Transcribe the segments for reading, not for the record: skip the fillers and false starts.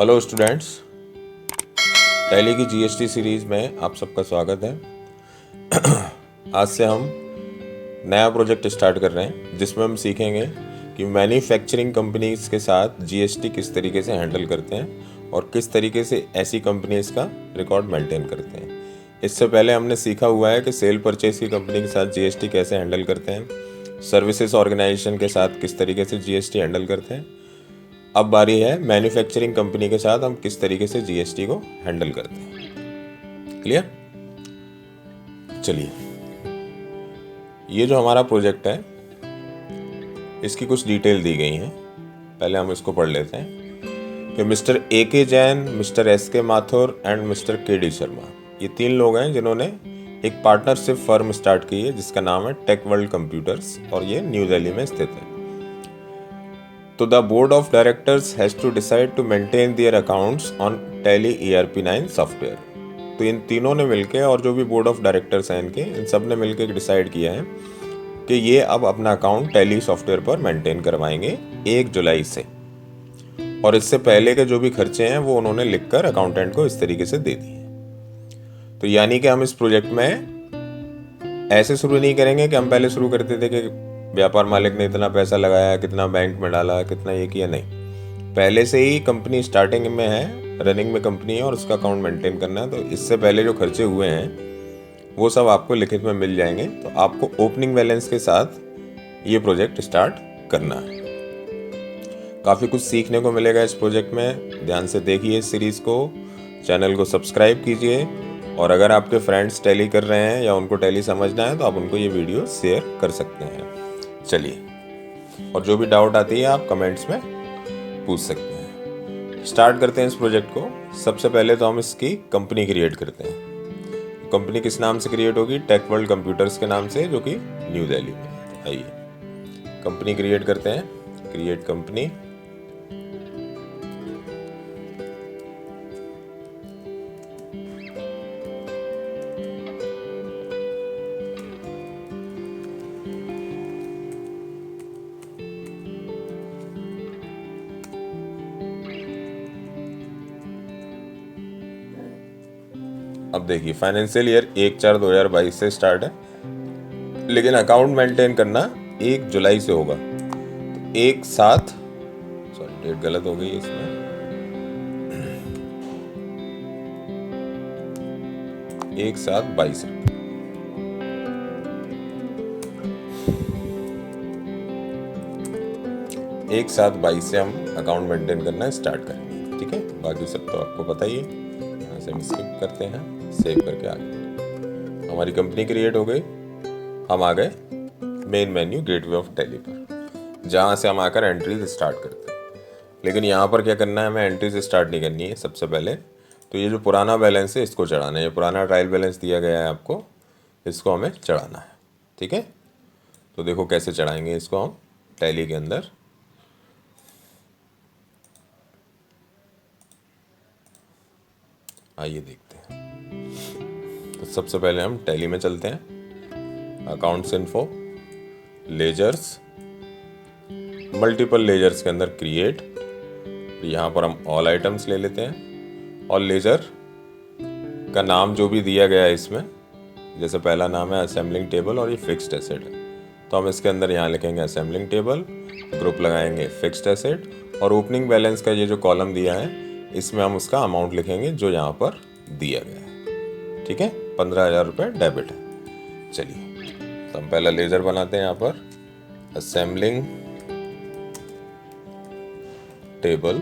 Hello students, tally की GST series में आप सबका स्वागत है। आज से हम नया प्रोजेक्ट स्टार्ट कर रहे हैं जिसमें हम सीखेंगे कि मैन्युफैक्चरिंग कंपनीज के साथ जीएसटी किस तरीके से हैंडल करते हैं और किस तरीके से ऐसी कंपनीज का रिकॉर्ड मेंटेन करते हैं। इससे पहले हमने सीखा हुआ है कि सेल परचेज की कंपनी के साथ जीएसटी कैसे हैंडल करते हैं, सर्विसेज ऑर्गेनाइजेशन के साथ किस तरीके से जीएसटी हैंडल करते हैं। अब बारी है मैन्युफैक्चरिंग कंपनी के साथ हम किस तरीके से जीएसटी को हैंडल करते हैं। क्लियर? चलिए, ये जो हमारा प्रोजेक्ट है इसकी कुछ डिटेल दी गई हैं। पहले हम इसको पढ़ लेते हैं कि मिस्टर ए के जैन, मिस्टर एस के माथुर एंड मिस्टर के डी शर्मा, ये 3 लोग हैं जिन्होंने एक पार्टनरशिप फर्म स्टार्ट की है जिसका नाम है टेक वर्ल्ड कंप्यूटर्स और ये न्यू दिल्ली में स्थित है। तो the board of directors has to decide to maintain their accounts on Tally ERP9 software. तो इन तीनों ने मिलके और जो भी बोर्ड ऑफ डायरेक्टर्स हैं इनके, इन सब ने मिलकर डिसाइड किया है कि ये अब अपना अकाउंट टैली सॉफ्टवेयर पर मेंटेन करवाएंगे 1 जुलाई से। और इससे पहले के जो भी खर्चे हैं वो उन्होंने लिखकर अकाउंटेंट को इस तरीके से दे दिए। तो यानी कि हम इस प्रोजेक्ट में ऐसे शुरू नहीं करेंगे कि हम पहले शुरू करते थे कि व्यापार मालिक ने इतना पैसा लगाया, कितना बैंक में डाला, कितना ये किया। नहीं, पहले से ही कंपनी स्टार्टिंग में है, रनिंग में कंपनी है और उसका अकाउंट मेंटेन करना है। तो इससे पहले जो खर्चे हुए हैं वो सब आपको लिखित में मिल जाएंगे। तो आपको ओपनिंग बैलेंस के साथ ये प्रोजेक्ट स्टार्ट करना है। काफ़ी कुछ सीखने को मिलेगा इस प्रोजेक्ट में। ध्यान से देखिए इस सीरीज़ को, चैनल को सब्सक्राइब कीजिए और अगर आपके फ्रेंड्स टैली कर रहे हैं या उनको टैली समझना है तो आप उनको ये वीडियो शेयर कर सकते हैं। चलिए, और जो भी डाउट आती है आप कमेंट्स में पूछ सकते हैं। स्टार्ट करते हैं इस प्रोजेक्ट को। सबसे पहले तो हम इसकी कंपनी क्रिएट करते हैं। कंपनी किस नाम से क्रिएट होगी? टेक वर्ल्ड कंप्यूटर्स के नाम से, जो कि न्यू दिल्ली में है। आइए कंपनी क्रिएट करते हैं। Create company. अब देखिए, फाइनेंशियल ईयर 1/4/2022 से स्टार्ट है, लेकिन अकाउंट मेंटेन करना 1 जुलाई से होगा। तो 1/7, सॉरी डेट गलत हो गई इसमें, 1/7/22 1/7/22 से हम अकाउंट मेंटेन करना स्टार्ट करेंगे। ठीक है, बाकी सब तो आपको पता ही है। यहाँ से हम स्किप करते हैं, सेव करके आगे हमारी कंपनी क्रिएट हो गई। हम आ गए main menu gateway of tally पर, जहाँ से हम आकर एंट्रीज स्टार्ट करते हैं। लेकिन यहाँ पर क्या करना है, हमें एंट्रीज स्टार्ट नहीं करनी है। सबसे पहले तो ये जो पुराना बैलेंस है इसको चढ़ाना है। ये पुराना ट्रायल बैलेंस दिया गया है आपको, इसको हमें चढ़ाना है। ठीक है, तो देखो कैसे चढ़ाएंगे इसको हम टैली के अंदर। आइए देखते हैं। तो सबसे पहले हम टैली में चलते हैं। Accounts info, ledgers, multiple ledgers के अंदर क्रिएट। यहाँ पर हम ऑल आइटम्स ले लेते हैं और लेजर का नाम जो भी दिया गया है इसमें, जैसे पहला नाम है असेंबलिंग टेबल और ये फिक्स्ड एसेट है, तो हम इसके अंदर यहाँ लिखेंगे असेंबलिंग टेबल, ग्रुप लगाएंगे फिक्स्ड एसेट, और ओपनिंग बैलेंस का ये जो कॉलम दिया है इसमें हम उसका अमाउंट लिखेंगे जो यहाँ पर दिया गया है। ठीक है, 15,000 रुपये डेबिट है। चलिए, तो हम पहला लेजर बनाते हैं यहाँ पर, असेंबलिंग टेबल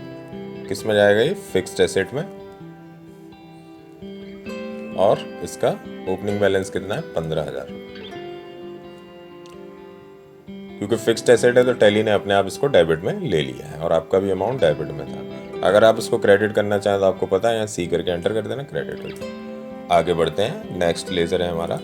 किस में जाएगा? ये फिक्स्ड एसेट में, और इसका ओपनिंग बैलेंस कितना है? 15,000। क्योंकि फिक्स्ड एसेट है तो टैली ने अपने आप इसको डेबिट में ले लिया है और आपका भी अमाउंट डेबिट में था। अगर आप इसको क्रेडिट करना चाहें तो आपको पता है, यहाँ सी करके एंटर कर देना, क्रेडिट करके आगे बढ़ते हैं। नेक्स्ट लेजर है हमारा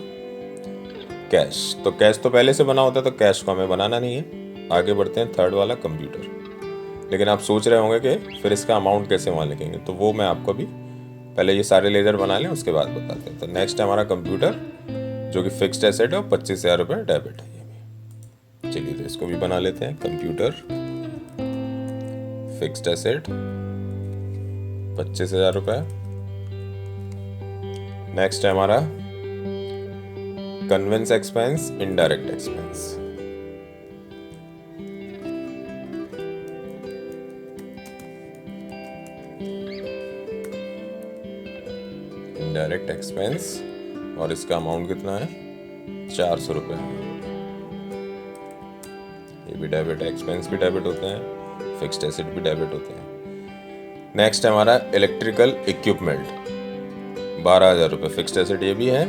कैश। तो कैश तो पहले से बना होता है, तो कैश को हमें बनाना नहीं है। आगे बढ़ते हैं, थर्ड वाला कंप्यूटर। लेकिन आप सोच रहे होंगे कि फिर इसका अमाउंट कैसे वहाँ लिखेंगे, तो वो मैं आपको भी पहले ये सारे लेजर बना लें उसके बाद बताते हैं। तो नेक्स्ट है हमारा कंप्यूटर, जो कि फिक्स्ड एसेट है और 25,000 रुपये डेबिट है। ये भी चलिए, तो इसको भी बना लेते हैं। Computer, fixed asset, ₹25,000। नेक्स्ट है हमारा conveyance expense, indirect expense. Indirect expense और इसका अमाउंट कितना है? ₹400। ये भी डेबिट है, एक्सपेंस भी डेबिट होते हैं, फिक्स्ड एसेट भी डेबिट होते हैं। नेक्स्ट है हमारा इलेक्ट्रिकल इक्विपमेंट, ₹12,000। फिक्स्ड एसेट ये भी है,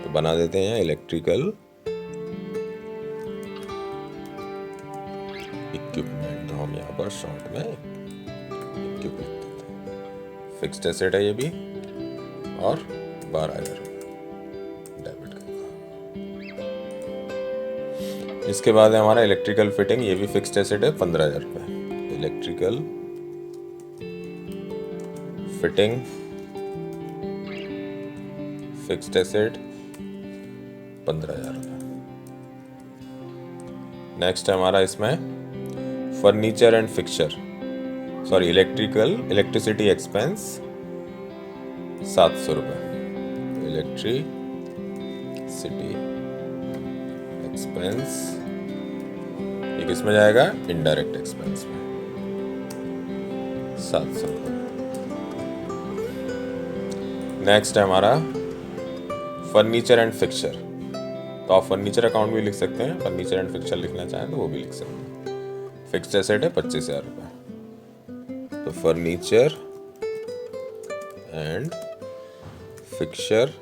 तो बना देते हैं इलेक्ट्रिकल इक्विपमेंट। तो हम यहाँ पर शॉर्ट में इक्विपमेंट देते हैं। फिक्स्ड एसेट है ये भी और ₹12,000 डेबिट का। इसके बाद है हमारा इलेक्ट्रिकल फिटिंग, ये भी फिक्स्ड एसेट है, ₹15,000। Electrical fitting fixed asset ₹15,000। Next है हमारा इसमें furniture and fixture, sorry electricity expense ₹700। Electricity expense ये किस में जाएगा? इनडायरेक्ट एक्सपेंस में, ₹700। नेक्स्ट है हमारा फर्नीचर एंड फिक्सचर, तो आप फर्नीचर अकाउंट भी लिख सकते हैं, फर्नीचर एंड फिक्सचर लिखना चाहें तो वो भी लिख सकते हैं। फिक्स्ड एसेट है ₹25,000। तो फर्नीचर एंड फिक्सचर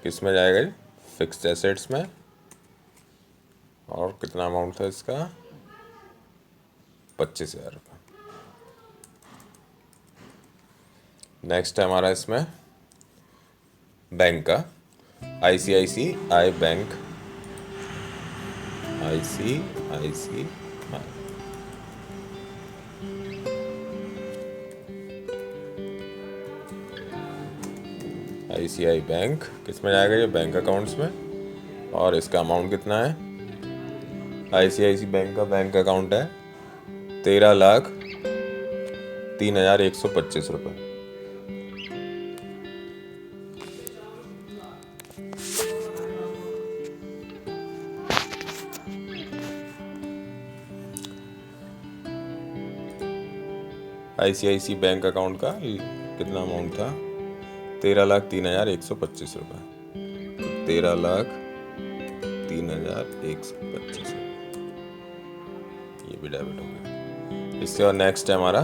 किस में जाएगा? फिक्स्ड एसेट्स में। और कितना अमाउंट था इसका? ₹25,000। नेक्स्ट है हमारा इसमें बैंक का, ICICI बैंक, ICICI बैंक किस में जाएगा? ये बैंक अकाउंट्स में। और इसका अमाउंट कितना है? ICICI बैंक का बैंक अकाउंट है ₹13,03,125। ICICI बैंक अकाउंट का कितना अमाउंट था? ₹13,03,125। 13,03,125 ये भी डेबिट हो गया। इसके बाद नेक्स्ट है हमारा,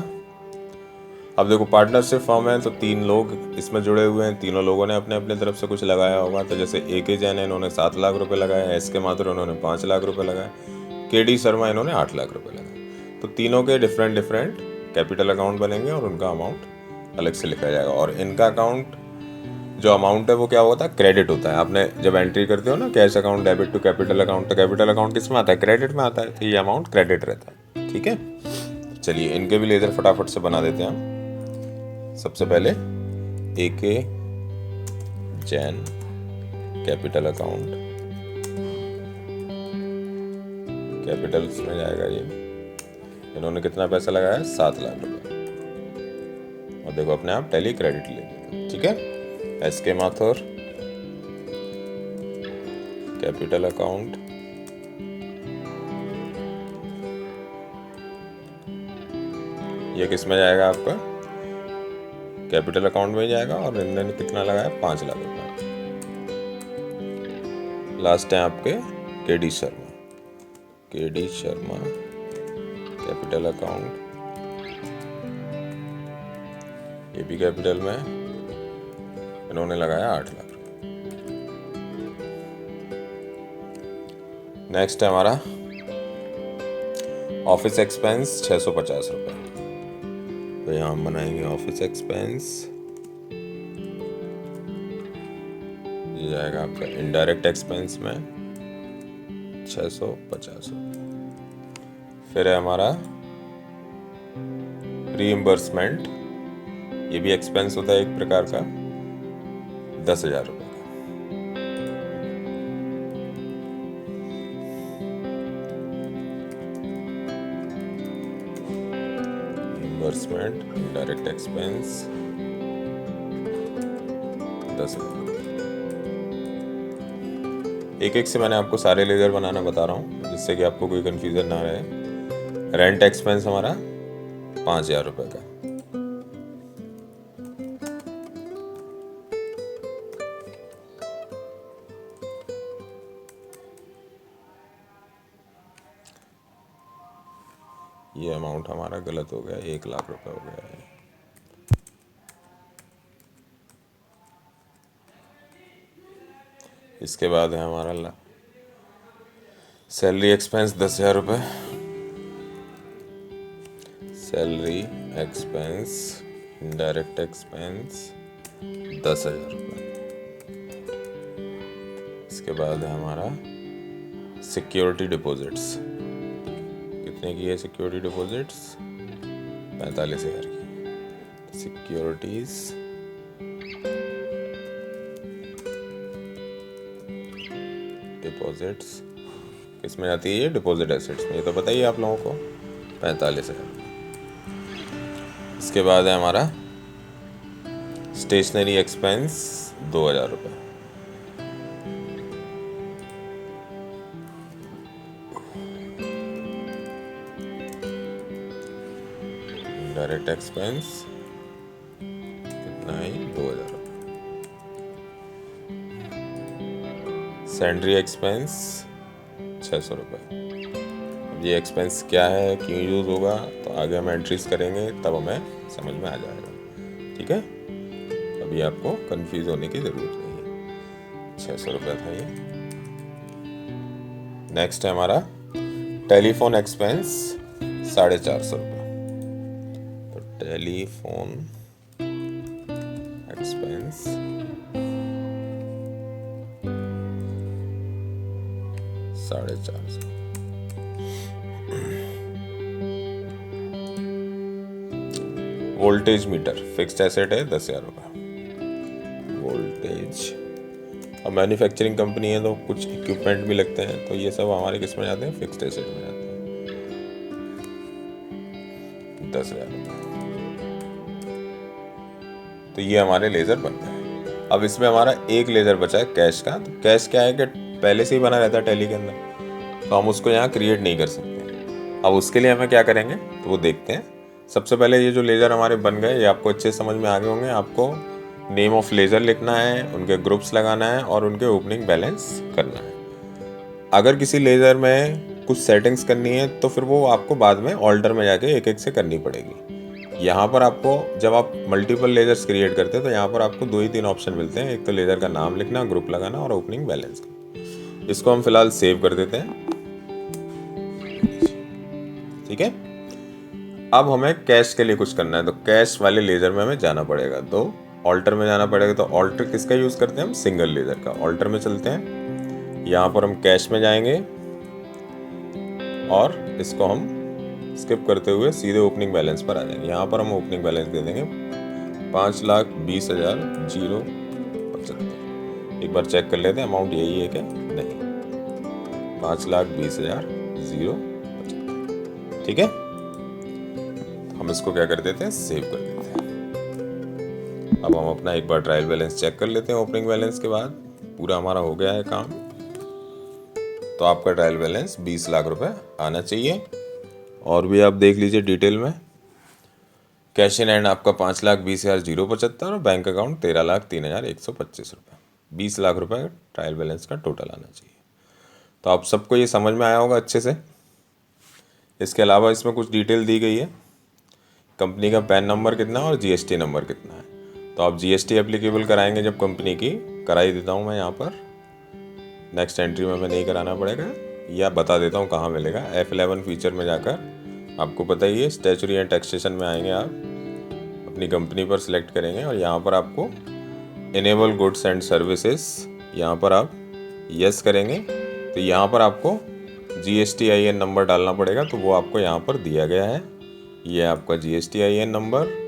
अब देखो पार्टनरशिप फर्म है तो 3 लोग इसमें जुड़े हुए हैं, तीनों लोगों ने अपने अपने तरफ से कुछ लगाया होगा। तो जैसे AK जैन है, इन्होंने ₹7 लाख लगाया, SK माथुर इन्होंने ₹5 लाख लगाया, KD शर्मा इन्होंने ₹8 लाख लगाए। तो तीनों के डिफरेंट कैपिटल अकाउंट बनेंगे और उनका अमाउंट अलग से लिखा जाएगा। और इनका अकाउंट जो अमाउंट है वो क्या होता है? क्रेडिट होता है। आपने जब एंट्री करते हो ना cash account debit to capital account, तो कैपिटल अकाउंट किस में आता है? क्रेडिट में आता है। तो ये अमाउंट क्रेडिट रहता है, ठीक है। चलिए इनके भी लेजर फटाफट से बना देते हैं हम। सबसे पहले AK Jain capital account, Capitals में जाएगा ये। इन्होंने कितना पैसा लगाया? ₹7 लाख। और देखो अपने आप टैली क्रेडिट ले लेगा, ठीक है। SK माथुर कैपिटल अकाउंट, ये किस में जाएगा? आपका कैपिटल अकाउंट में जाएगा। और इन्होंने कितना लगाया? ₹5 लाख। लास्ट है आपके KD शर्मा कैपिटल अकाउंट, ये भी कैपिटल में, इन्होंने लगाया ₹8 लाख। नेक्स्ट है हमारा ऑफिस एक्सपेंस ₹650। तो यहाँ हम बनाएंगे ऑफिस एक्सपेंस, ये जाएगा आपका इनडायरेक्ट एक्सपेंस में ₹650। फिर है हमारा रीइंबर्समेंट, ये भी एक्सपेंस होता है एक प्रकार का, ₹10,000। Reimbursement direct expense 10,000। एक एक से मैंने आपको सारे लेजर बनाना बता रहा हूँ जिससे कि आपको कोई कंफ्यूजन ना रहे। रेंट एक्सपेंस हमारा 5,000 रुपये का। ये अमाउंट हमारा गलत हो गया, 1,00,000 रुपये हो गया है। इसके बाद है हमारा सैलरी एक्सपेंस 10,000 रुपये। सैलरी एक्सपेंस डायरेक्ट एक्सपेंस 10,000 रुपये। इसके बाद है हमारा सिक्योरिटी डिपॉजिट्स। कितने की है सिक्योरिटी डिपॉजिट्स? 45,000 की। सिक्योरिटीज डिपॉजिट्स किस में आती है? ये डिपॉजिट एसेट्स में। ये तो बताइए आप लोगों को। 45,000। इसके बाद है हमारा स्टेशनरी एक्सपेंस 2,000 रुपये। डायरेक्ट एक्सपेंस कितना है? 2,000 रुपये। सैलरी एक्सपेंस 600 रुपये। ये एक्सपेंस क्या है, क्यों यूज़ होगा, तो आगे हम एंट्रीज करेंगे तब हमें समझ में आ जाएगा। ठीक है, अभी आपको कंफ्यूज होने की ज़रूरत नहीं है। 600 रुपये था ये। नेक्स्ट है हमारा टेलीफोन एक्सपेंस 450 रुपये। तो telephone expense 450। Voltage meter fixed asset है 10,000 रुपये। वोल्टेज, अब मैन्युफैक्चरिंग कंपनी है तो कुछ इक्विपमेंट भी लगते हैं, तो ये सब हमारे किस में जाते हैं? फिक्स्ड एसेट में जाते हैं। 10,000 रुपये। तो ये हमारे लेजर बन गए। अब इसमें हमारा एक लेजर बचा है कैश का। तो कैश क्या है कि पहले से ही बना रहता है टैली के अंदर, तो हम उसको यहाँ क्रिएट नहीं कर सकते। अब उसके लिए हमें क्या करेंगे तो वो देखते हैं। सबसे पहले ये जो लेजर हमारे बन गए ये आपको अच्छे समझ में आ गए होंगे। आपको नेम ऑफ लेजर लिखना है, उनके ग्रुप्स लगाना है और उनके ओपनिंग बैलेंस करना है। अगर किसी लेजर में कुछ सेटिंग्स करनी है तो फिर वो आपको बाद में ऑल्टर में जाके एक एक से करनी पड़ेगी। यहाँ पर आपको जब आप मल्टीपल लेजर्स क्रिएट करते हैं तो यहाँ पर आपको 2 ही 3 ऑप्शन मिलते हैं। एक तो लेजर का नाम लिखना, ग्रुप लगाना और ओपनिंग बैलेंस का। इसको हम फिलहाल सेव कर देते हैं। ठीक है, अब हमें कैश के लिए कुछ करना है, तो कैश वाले लेजर में हमें जाना पड़ेगा। तो ऑल्टर में जाना पड़ेगा। तो ऑल्टर किसका यूज़ करते हैं हम? सिंगल लेजर का। ऑल्टर में चलते हैं, यहाँ पर हम कैश में जाएंगे और इसको हम स्किप करते हुए सीधे ओपनिंग बैलेंस पर आ जाएंगे। यहाँ पर हम ओपनिंग बैलेंस दे देंगे 5,20,075। एक बार चेक कर लेते हैं अमाउंट यही है क्या? नहीं, 5,20,075। ठीक है, हम इसको क्या कर देते हैं? सेव कर देते हैं। अब हम अपना एक बार ट्रायल बैलेंस चेक कर लेते हैं। ओपनिंग बैलेंस के बाद पूरा हमारा हो गया है काम। तो आपका ट्रायल बैलेंस 20 लाख रुपए आना चाहिए। और भी आप देख लीजिए डिटेल में। कैश इन हैंड आपका 5,20,075 और बैंक अकाउंट 13,03,125 रुपये। 20 लाख रुपए ट्रायल बैलेंस का टोटल आना चाहिए। तो आप सबको ये समझ में आया होगा अच्छे से। इसके अलावा इसमें कुछ डिटेल दी गई है। कंपनी का पैन नंबर कितना और जीएसटी नंबर कितना है। तो आप जीएसटी एप्लीकेबल कराएंगे जब कंपनी की, करा ही देता हूँ मैं यहाँ पर। नेक्स्ट एंट्री में हमें नहीं कराना पड़ेगा, या बता देता हूँ कहाँ मिलेगा। F11 फीचर में जाकर आपको पता ही है, स्टैच्यूटरी एंड टैक्सेशन में आएंगे। आप अपनी कंपनी पर सिलेक्ट करेंगे और यहाँ पर आपको इनेबल गुड्स एंड सर्विसेज, यहाँ पर आप यस करेंगे। तो यहाँ पर आपको GSTIN नंबर डालना पड़ेगा। तो वो आपको यहाँ पर दिया गया है। ये आपका GSTIN नंबर।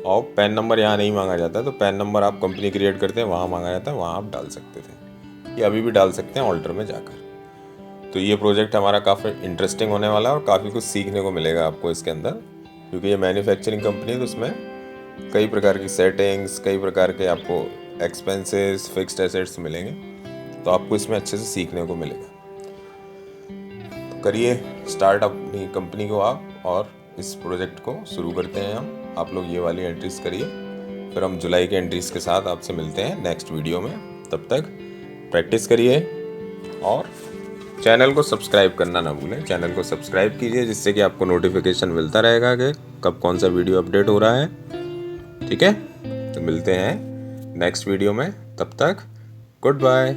और पैन नंबर यहाँ नहीं मांगा जाता, तो पैन नंबर आप कंपनी क्रिएट करते हैं वहाँ मांगा जाता है, वहाँ आप डाल सकते थे। ये अभी भी डाल सकते हैं ऑल्टर में जाकर। तो ये प्रोजेक्ट हमारा काफ़ी इंटरेस्टिंग होने वाला है और काफ़ी कुछ सीखने को मिलेगा आपको इसके अंदर। क्योंकि ये मैन्युफैक्चरिंग कंपनी है तो उसमें कई प्रकार की सेटिंग्स, कई प्रकार के आपको एक्सपेंसेस, फिक्स्ड एसेट्स मिलेंगे, तो आपको इसमें अच्छे से सीखने को मिलेगा। तो करिए स्टार्ट अपनी कंपनी को आप, और इस प्रोजेक्ट को शुरू करते हैं हम। आप लोग ये वाली एंट्रीज करिए, फिर हम जुलाई के एंट्रीज के साथ आपसे मिलते हैं नेक्स्ट वीडियो में। तब तक प्रैक्टिस करिए और चैनल को सब्सक्राइब करना ना भूलें। चैनल को सब्सक्राइब कीजिए जिससे कि आपको नोटिफिकेशन मिलता रहेगा कि कब कौन सा वीडियो अपडेट हो रहा है। ठीक है, तो मिलते हैं नेक्स्ट वीडियो में। तब तक गुड बाय।